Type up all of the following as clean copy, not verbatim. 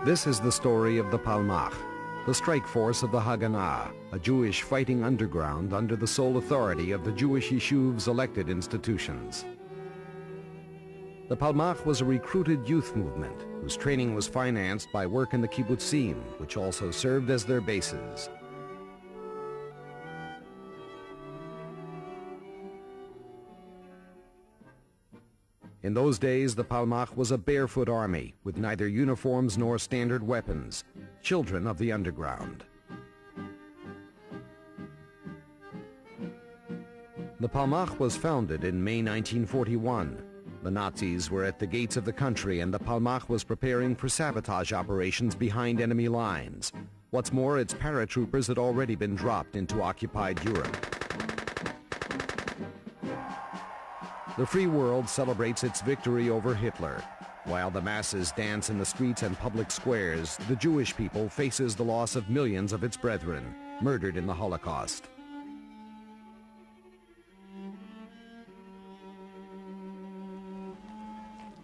This is the story of the Palmach, the strike force of the Haganah, a Jewish fighting underground under the sole authority of the Jewish Yeshuv's elected institutions. The Palmach was a recruited youth movement whose training was financed by work in the kibbutzim, which also served as their bases. In those days, the Palmach was a barefoot army with neither uniforms nor standard weapons, children of the underground. The Palmach was founded in May 1941. The Nazis were at the gates of the country and the Palmach was preparing for sabotage operations behind enemy lines. What's more, its paratroopers had already been dropped into occupied Europe. The free world celebrates its victory over Hitler. While the masses dance in the streets and public squares, the Jewish people faces the loss of millions of its brethren, murdered in the Holocaust.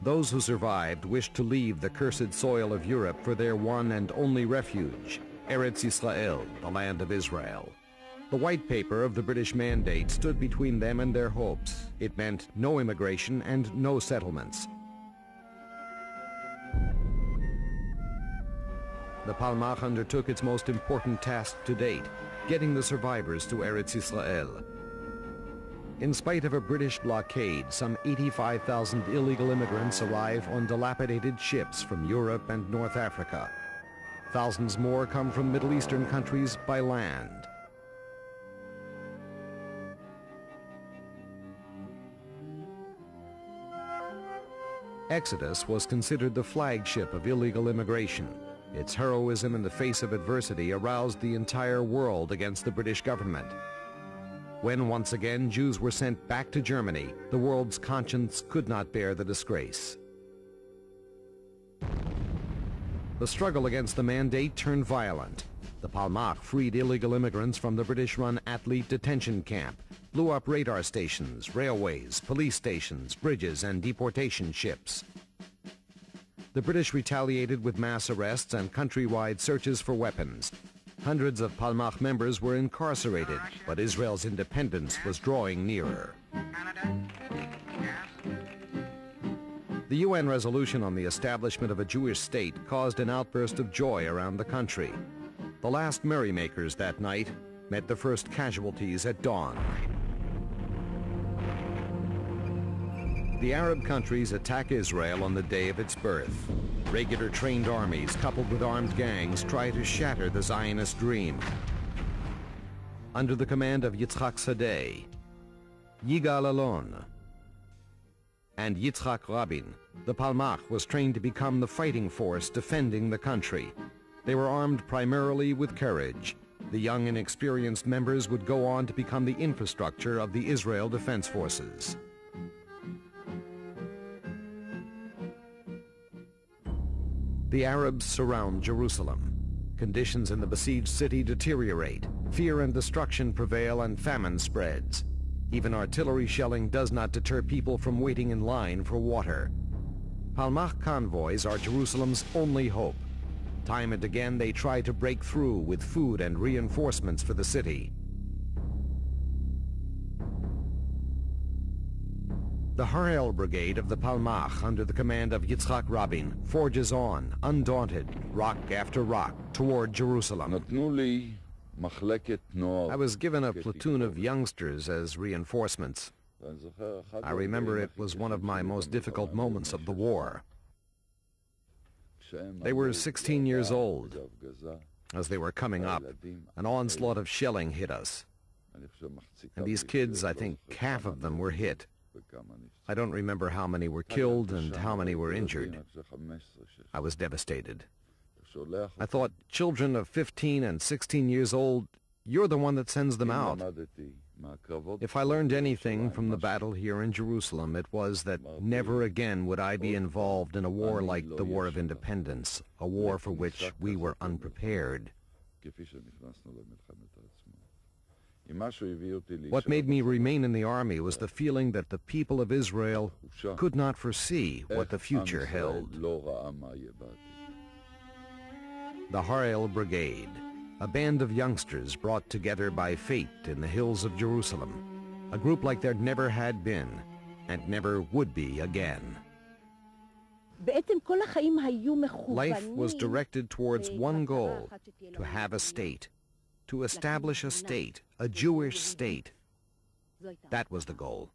Those who survived wished to leave the cursed soil of Europe for their one and only refuge, Eretz Yisrael, the land of Israel. The white paper of the British Mandate stood between them and their hopes. It meant no immigration and no settlements. The Palmach undertook its most important task to date, getting the survivors to Eretz Yisrael. In spite of a British blockade, some 85,000 illegal immigrants arrive on dilapidated ships from Europe and North Africa. Thousands more come from Middle Eastern countries by land. Exodus was considered the flagship of illegal immigration. Its heroism in the face of adversity aroused the entire world against the British government. When once again Jews were sent back to Germany, the world's conscience could not bear the disgrace. The struggle against the mandate turned violent. The Palmach freed illegal immigrants from the British-run Athlete detention camp, blew up radar stations, railways, police stations, bridges, and deportation ships. The British retaliated with mass arrests and countrywide searches for weapons. Hundreds of Palmach members were incarcerated, but Israel's independence was drawing nearer. The UN resolution on the establishment of a Jewish state caused an outburst of joy around the country. The last merrymakers that night met the first casualties at dawn. The Arab countries attack Israel on the day of its birth. Regular trained armies coupled with armed gangs try to shatter the Zionist dream. Under the command of Yitzhak Sadeh, Yigal Allon, and Yitzhak Rabin, the Palmach was trained to become the fighting force defending the country. They were armed primarily with courage. The young and experienced members would go on to become the infrastructure of the Israel Defense Forces. The Arabs surround Jerusalem. Conditions in the besieged city deteriorate. Fear and destruction prevail and famine spreads. Even artillery shelling does not deter people from waiting in line for water. Palmach convoys are Jerusalem's only hope. Time and again they try to break through with food and reinforcements for the city. The Horrell Brigade of the Palmach, under the command of Yitzhak Rabin, forges on, undaunted, rock after rock, toward Jerusalem. I was given a platoon of youngsters as reinforcements. I remember it was one of my most difficult moments of the war. They were 16 years old. As they were coming up, an onslaught of shelling hit us. And these kids, I think half of them were hit. I don't remember how many were killed and how many were injured. I was devastated. I thought, children of 15 and 16 years old, you're the one that sends them out. If I learned anything from the battle here in Jerusalem, it was that never again would I be involved in a war like the War of Independence, a war for which we were unprepared. What made me remain in the army was the feeling that the people of Israel could not foresee what the future held. The Horrell Brigade, a band of youngsters brought together by fate in the hills of Jerusalem, a group like there never had been and never would be again. Life was directed towards one goal, to have a state, to establish a state, a Jewish state. That was the goal.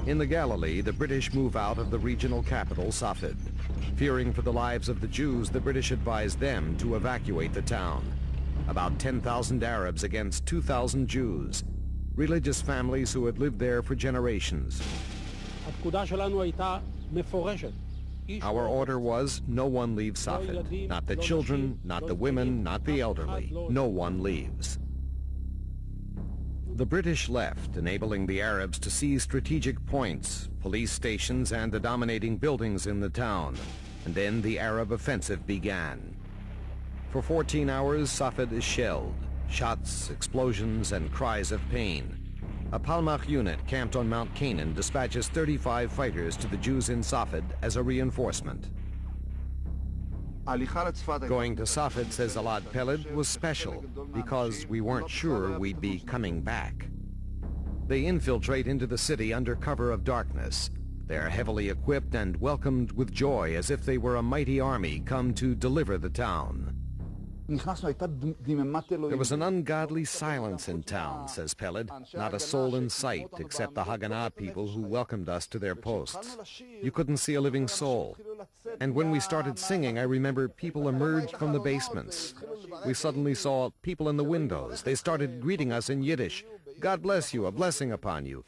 In the Galilee, the British move out of the regional capital, Safed. Fearing for the lives of the Jews, the British advised them to evacuate the town. About 10,000 Arabs against 2,000 Jews, religious families who had lived there for generations. Our order was, no one leaves Safed. Not the children, not the women, not the elderly. No one leaves. The British left, enabling the Arabs to seize strategic points, police stations, and the dominating buildings in the town. And then the Arab offensive began. For 14 hours, Safed is shelled. Shots, explosions, and cries of pain. A Palmach unit camped on Mount Canaan dispatches 35 fighters to the Jews in Safed as a reinforcement. Going to Safed, says Alad Peled, was special because we weren't sure we'd be coming back. They infiltrate into the city under cover of darkness. They're heavily equipped and welcomed with joy as if they were a mighty army come to deliver the town. There was an ungodly silence in town, says Peled. Not a soul in sight except the Haganah people who welcomed us to their posts. You couldn't see a living soul. And when we started singing, I remember people emerged from the basements. We suddenly saw people in the windows. They started greeting us in Yiddish. God bless you, a blessing upon you.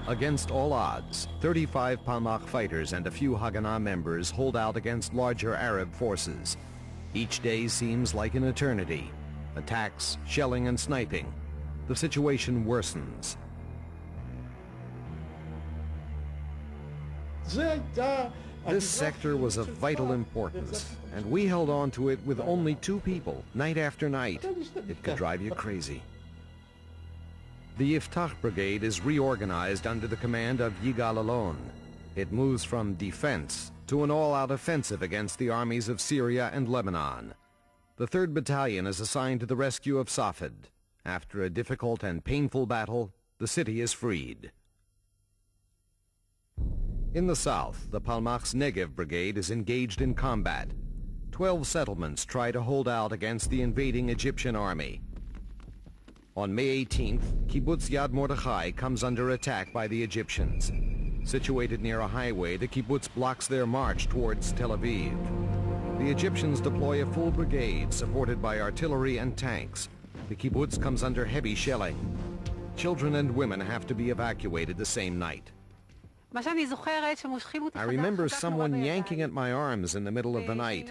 Against all odds, 35 Palmach fighters and a few Haganah members hold out against larger Arab forces. Each day seems like an eternity. Attacks, shelling, and sniping. The situation worsens. This sector was of vital importance, and we held on to it with only 2 people, night after night. It could drive you crazy. The Yiftach Brigade is reorganized under the command of Yigal Alon. It moves from defense to an all-out offensive against the armies of Syria and Lebanon. The 3rd Battalion is assigned to the rescue of Safed. After a difficult and painful battle, the city is freed. In the south, the Palmach's Negev Brigade is engaged in combat. 12 settlements try to hold out against the invading Egyptian army. On May 18th, Kibbutz Yad Mordechai comes under attack by the Egyptians. Situated near a highway, the kibbutz blocks their march towards Tel Aviv. The Egyptians deploy a full brigade supported by artillery and tanks. The kibbutz comes under heavy shelling. Children and women have to be evacuated the same night. I remember someone yanking at my arms in the middle of the night.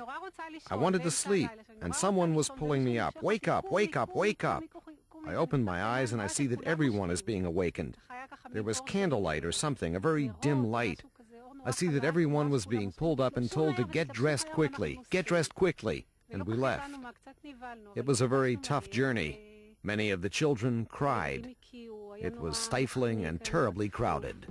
I wanted to sleep, and someone was pulling me up. Wake up, wake up, wake up. I opened my eyes and I see that everyone is being awakened. There was candlelight or something, a very dim light. I see that everyone was being pulled up and told to get dressed quickly, and we left. It was a very tough journey. Many of the children cried. It was stifling and terribly crowded.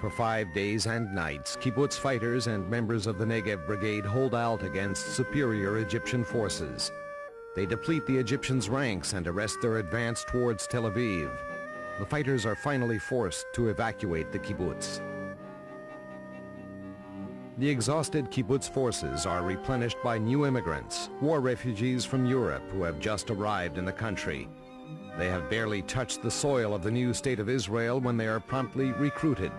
For 5 days and nights, kibbutz fighters and members of the Negev Brigade hold out against superior Egyptian forces. They deplete the Egyptians' ranks and arrest their advance towards Tel Aviv. The fighters are finally forced to evacuate the kibbutz. The exhausted kibbutz forces are replenished by new immigrants, war refugees from Europe who have just arrived in the country. They have barely touched the soil of the new state of Israel when they are promptly recruited.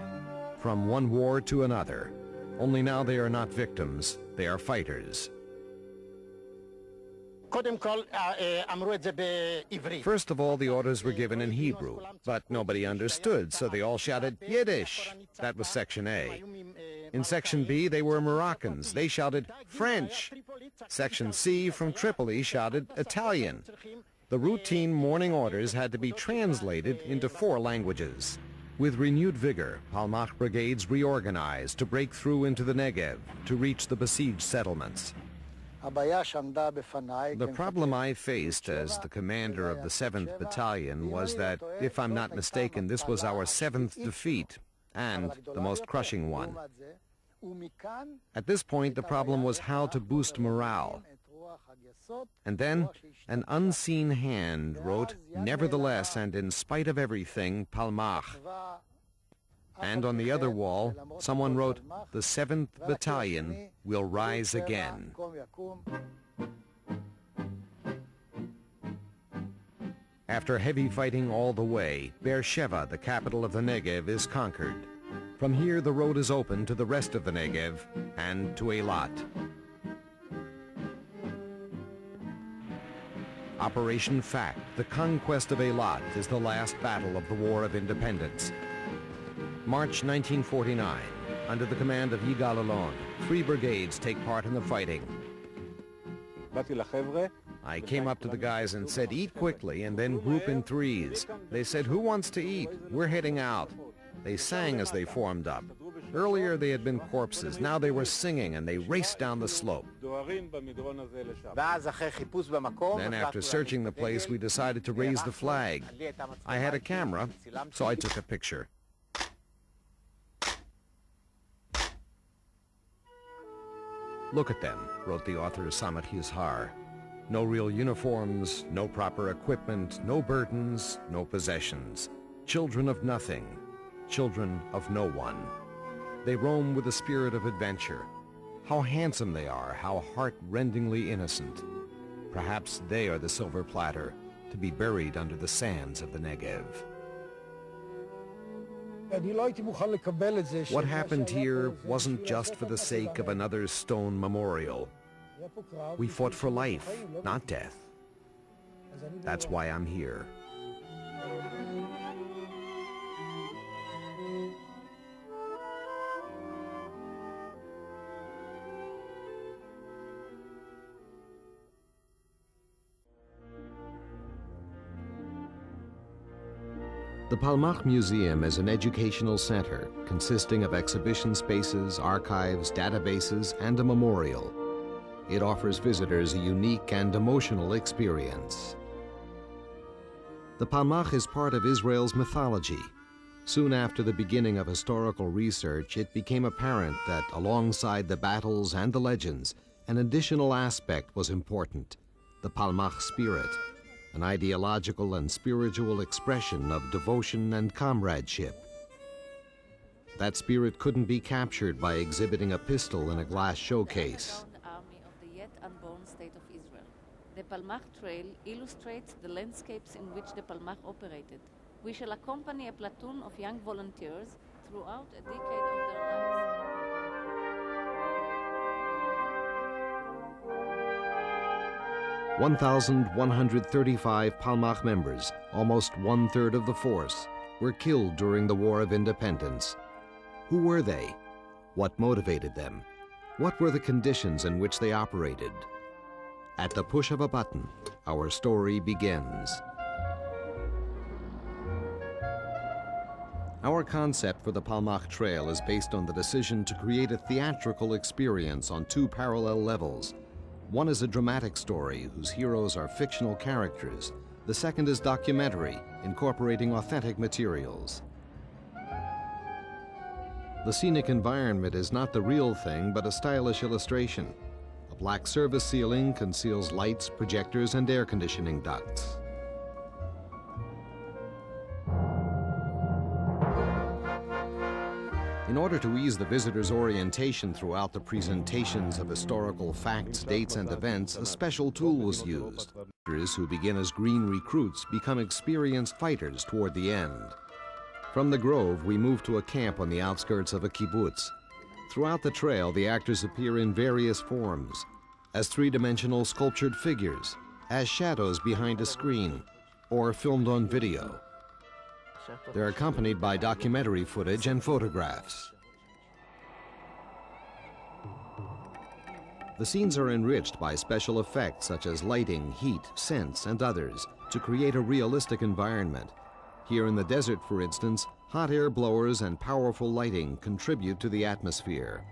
From one war to another. Only now they are not victims, they are fighters. First of all, the orders were given in Hebrew, but nobody understood, so they all shouted Yiddish. That was Section A. In Section B, they were Moroccans. They shouted French. Section C from Tripoli shouted Italian. The routine morning orders had to be translated into 4 languages. With renewed vigor, Palmach brigades reorganized to break through into the Negev to reach the besieged settlements. The problem I faced as the commander of the 7th Battalion was that, if I'm not mistaken, this was our 7th defeat, and the most crushing one. At this point, the problem was how to boost morale. And then, an unseen hand wrote, "Nevertheless and in spite of everything, Palmach." And on the other wall, someone wrote, "The 7th Battalion will rise again." After heavy fighting all the way, Beersheba, the capital of the Negev, is conquered. From here, the road is open to the rest of the Negev and to Eilat. Operation Fact, the conquest of Eilat, is the last battle of the War of Independence. March 1949, under the command of Yigal Allon, 3 brigades take part in the fighting. I came up to the guys and said, "Eat quickly and then group in 3s. They said, "Who wants to eat? We're heading out." They sang as they formed up. Earlier they had been corpses, now they were singing, and they raced down the slope. Then after searching the place, we decided to raise the flag. I had a camera, so I took a picture. "Look at them," wrote the author Samach Yizhar. "No real uniforms, no proper equipment, no burdens, no possessions. Children of nothing, children of no one. They roam with a spirit of adventure. How handsome they are, how heart-rendingly innocent. Perhaps they are the silver platter, to be buried under the sands of the Negev." What happened here wasn't just for the sake of another stone memorial. We fought for life, not death. That's why I'm here. The Palmach Museum is an educational center consisting of exhibition spaces, archives, databases, and a memorial. It offers visitors a unique and emotional experience. The Palmach is part of Israel's mythology. Soon after the beginning of historical research, it became apparent that alongside the battles and the legends, an additional aspect was important: the Palmach spirit, an ideological and spiritual expression of devotion and comradeship. That spirit couldn't be captured by exhibiting a pistol in a glass showcase. Army of the yet unborn state of Israel. The Palmach Trail illustrates the landscapes in which the Palmach operated. We shall accompany a platoon of young volunteers throughout a decade of their lives. 1,135 Palmach members, almost 1/3 of the force, were killed during the War of Independence. Who were they? What motivated them? What were the conditions in which they operated? At the push of a button, our story begins. Our concept for the Palmach Trail is based on the decision to create a theatrical experience on 2 parallel levels. One is a dramatic story whose heroes are fictional characters. The second is documentary, incorporating authentic materials. The scenic environment is not the real thing, but a stylish illustration. A black service ceiling conceals lights, projectors, and air conditioning ducts. In order to ease the visitor's orientation throughout the presentations of historical facts, dates, and events, a special tool was used. Actors who begin as green recruits become experienced fighters toward the end. From the grove, we move to a camp on the outskirts of a kibbutz. Throughout the trail, the actors appear in various forms: as 3-dimensional sculptured figures, as shadows behind a screen, or filmed on video. They're accompanied by documentary footage and photographs. The scenes are enriched by special effects such as lighting, heat, scents, and others to create a realistic environment. Here in the desert, for instance, hot air blowers and powerful lighting contribute to the atmosphere.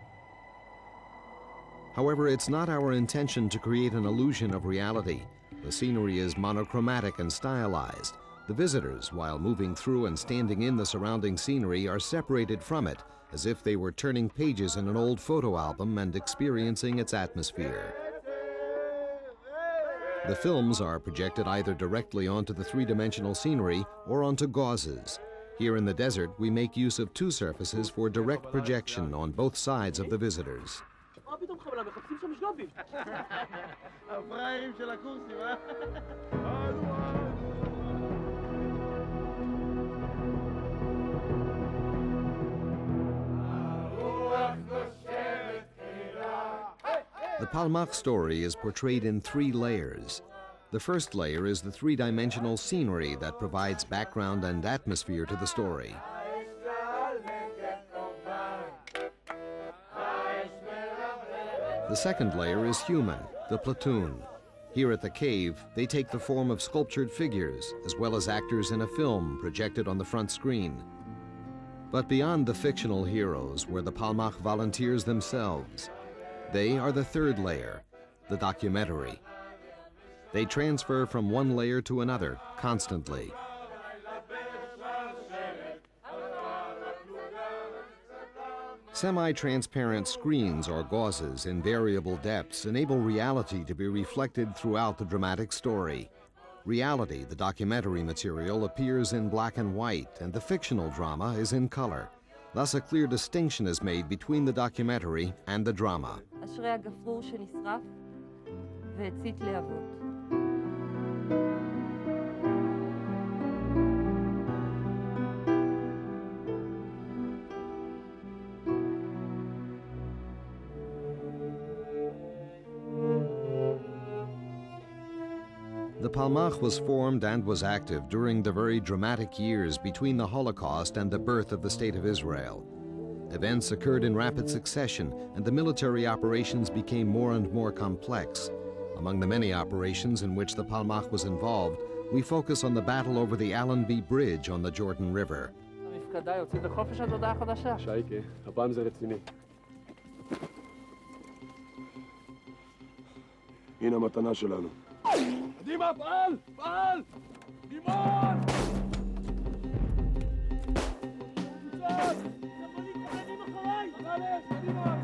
However, it's not our intention to create an illusion of reality. The scenery is monochromatic and stylized. The visitors, while moving through and standing in the surrounding scenery, are separated from it, as if they were turning pages in an old photo album and experiencing its atmosphere. The films are projected either directly onto the three-dimensional scenery or onto gauzes. Here in the desert, we make use of two surfaces for direct projection on both sides of the visitors. The Palmach story is portrayed in three layers. The first layer is the three-dimensional scenery that provides background and atmosphere to the story. The second layer is human, the platoon. Here at the cave, they take the form of sculptured figures, as well as actors in a film projected on the front screen. But beyond the fictional heroes were the Palmach volunteers themselves. They are the third layer, the documentary. They transfer from one layer to another constantly. Semi-transparent screens or gauzes in variable depths enable reality to be reflected throughout the dramatic story. Reality, the documentary material, appears in black and white, and the fictional drama is in color. Thus, a clear distinction is made between the documentary and the drama. The Palmach was formed and was active during the very dramatic years between the Holocaust and the birth of the State of Israel. Events occurred in rapid succession, and the military operations became more and more complex. Among the many operations in which the Palmach was involved, we focus on the battle over the Allenby Bridge on the Jordan River. הנה המתנה שלנו. קדימה, פעל! פעל! גימון! קבוצות! ספונים קטנים אחריי! קדימה, קדימה!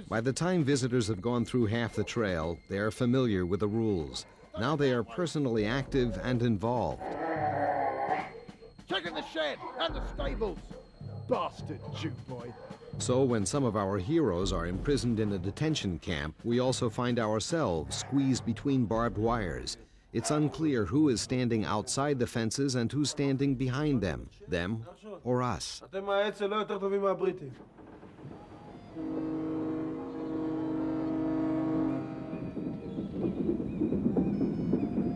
By the time visitors have gone through half the trail, they are familiar with the rules. Now they are personally active and involved. Checking the shed and the stables. Bastard Jew boy. So when some of our heroes are imprisoned in a detention camp, we also find ourselves squeezed between barbed wires. It's unclear who is standing outside the fences and who's standing behind them or us.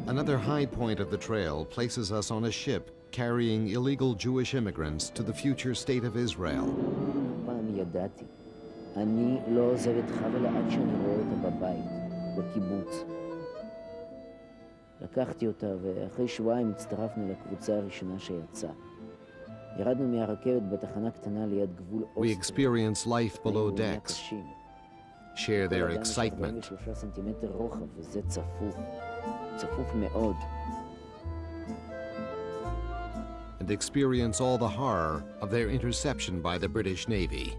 Another high point of the trail places us on a ship carrying illegal Jewish immigrants to the future state of Israel. אני לא עוזב את חבל עד שאני רואה אותה בבית, בקיבוץ. לקחתי אותה ואחרי שבועיים הצטרפנו לקבוצה הראשונה שיצאה. ירדנו מהרכבת בתחנה קטנה ליד גבול אוסטריה. We experience life below decks, share their excitement, 3 סנטימטר רוחב וזה צפוף, צפוף מאוד. and experience all the horror of their interception by the British Navy.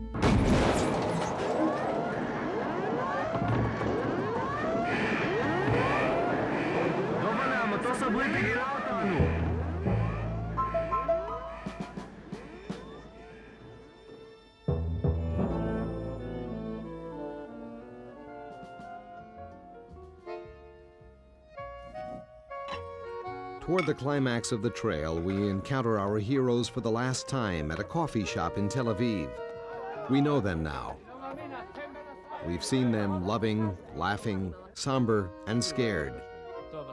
Toward the climax of the trail, we encounter our heroes for the last time at a coffee shop in Tel Aviv. We know them now. We've seen them loving, laughing, somber, and scared.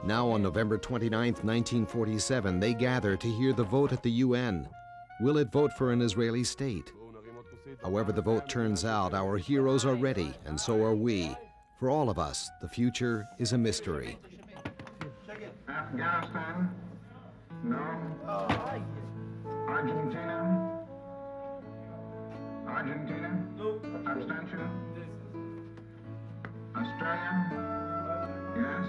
Now on November 29, 1947, they gather to hear the vote at the UN. Will it vote for an Israeli state? However the vote turns out, our heroes are ready, and so are we. For all of us, the future is a mystery. Afghanistan? No. Argentina? Argentina? No. Abstention? Australia? Yes.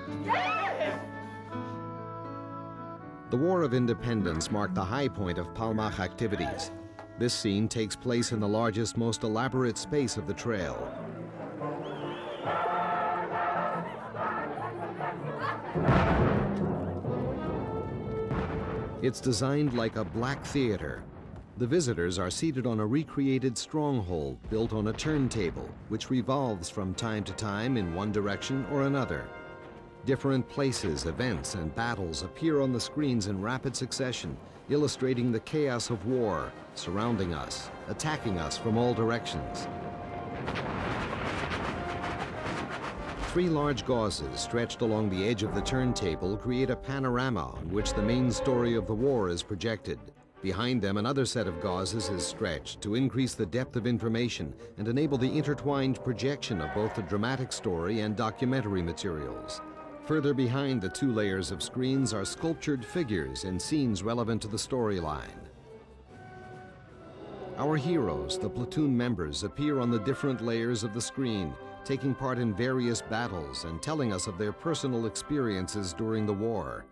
The War of Independence marked the high point of Palmach activities. This scene takes place in the largest, most elaborate space of the trail. It's designed like a black theater. The visitors are seated on a recreated stronghold built on a turntable, which revolves from time to time in one direction or another. Different places, events, and battles appear on the screens in rapid succession, illustrating the chaos of war surrounding us, attacking us from all directions. 3 large gauzes stretched along the edge of the turntable create a panorama on which the main story of the war is projected. Behind them, another set of gauzes is stretched to increase the depth of information and enable the intertwined projection of both the dramatic story and documentary materials. Further behind the 2 layers of screens are sculptured figures and scenes relevant to the storyline. Our heroes, the platoon members, appear on the different layers of the screen, taking part in various battles and telling us of their personal experiences during the war.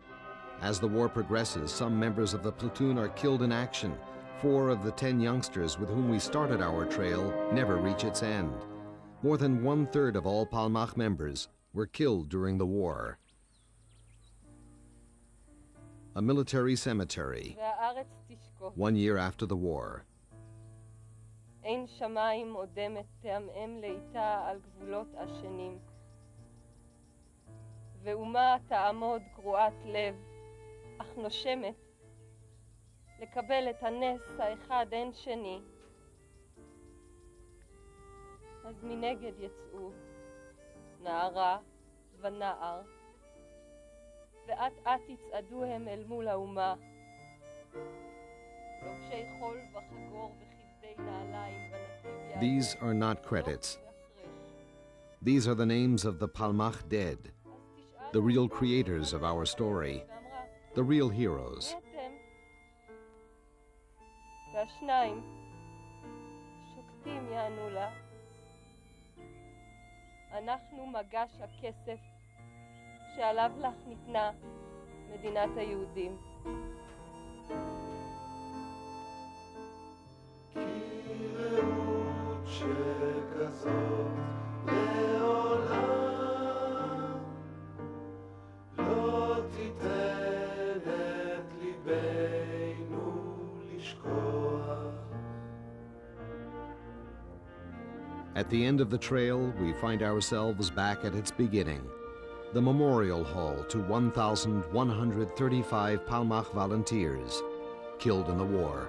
As the war progresses, some members of the platoon are killed in action. 4 of the 10 youngsters with whom we started our trail never reach its end. More than 1/3 of all Palmach members were killed during the war. A military cemetery, 1 year after the war. אין שמיים עודמת תעמעם לאיתה על גבולות השנים. ואומה תעמוד קרועת לב, אך נושמת, לקבל את הנס האחד אין שני. אז מנגד יצאו נערה ונער, ואת יצעדו הם אל מול האומה. לובשי חול וחגור These are not credits. These are the names of the Palmach dead, the real creators of our story, the real heroes. והשניים שוקטים יענו לה. אנחנו מגש הכסף שעליו לך ניתנה מדינת היהודים. שכזאת לעולם לא תיתן את ליבנו לשכוח. At the end of the trail, we find ourselves back at its beginning, the memorial hall to 1,135 Palmach volunteers killed in the war.